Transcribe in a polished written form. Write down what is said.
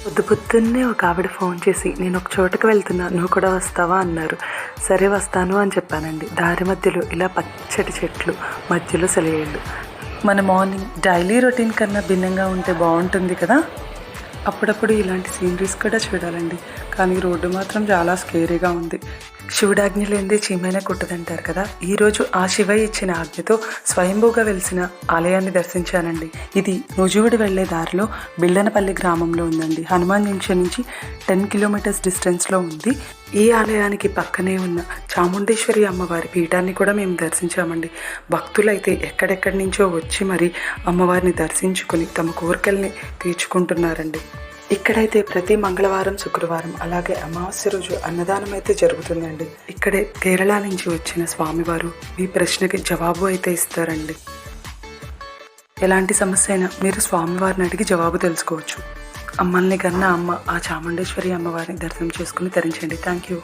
పొద్దున్నే ఒక ఆవిడ ఫోన్ చేసి నేను ఒక చోటుకు వెళ్తున్నా, నువ్వు కూడా వస్తావా అన్నారు. సరే వస్తాను అని చెప్పానండి. దారి మధ్యలో ఇలా పచ్చటి చెట్లు, మధ్యలో సెలయేళ్ళు. మన మార్నింగ్ డైలీ రొటీన్ కన్నా భిన్నంగా ఉంటే బాగుంటుంది కదా. అప్పుడప్పుడు ఇలాంటి సీనరీస్ కూడా చూడాలండి. కానీ రోడ్డు మాత్రం చాలా స్కేరీగా ఉంది. శివుడాజ్ఞ లేనిదే చీమైనా కుట్టదంటారు కదా. ఈరోజు ఆ శివయ్య ఇచ్చిన ఆజ్ఞతో స్వయంభూగా వెలిసిన ఆలయాన్ని దర్శించానండి. ఇది నుజువుడి వెళ్లే దారిలో బిళ్ళనపల్లి గ్రామంలో ఉందండి. హనుమాన్ జంక్షన్ నుంచి 10 కిలోమీటర్స్ డిస్టెన్స్లో ఉంది. ఈ ఆలయానికి పక్కనే ఉన్న చాముండేశ్వరి అమ్మవారి పీఠాన్ని కూడా మేము దర్శించామండి. భక్తులైతే ఎక్కడెక్కడి నుంచో వచ్చి మరి అమ్మవారిని దర్శించుకుని తమ కోరికల్ని తీర్చుకుంటున్నారండి. ఇక్కడైతే ప్రతి మంగళవారం, శుక్రవారం అలాగే అమావాస్య రోజు అన్నదానం అయితే జరుగుతుందండి. ఇక్కడే కేరళ నుంచి వచ్చిన స్వామివారు మీ ప్రశ్నకి జవాబు అయితే ఇస్తారండి. ఎలాంటి సమస్య అయినా మీరు స్వామివారిని అడిగి జవాబు తెలుసుకోవచ్చు. అమ్మల్ని కన్నా అమ్మ ఆ చాముండేశ్వరి అమ్మవారిని దర్శనం చేసుకుని తరించండి. Thank you.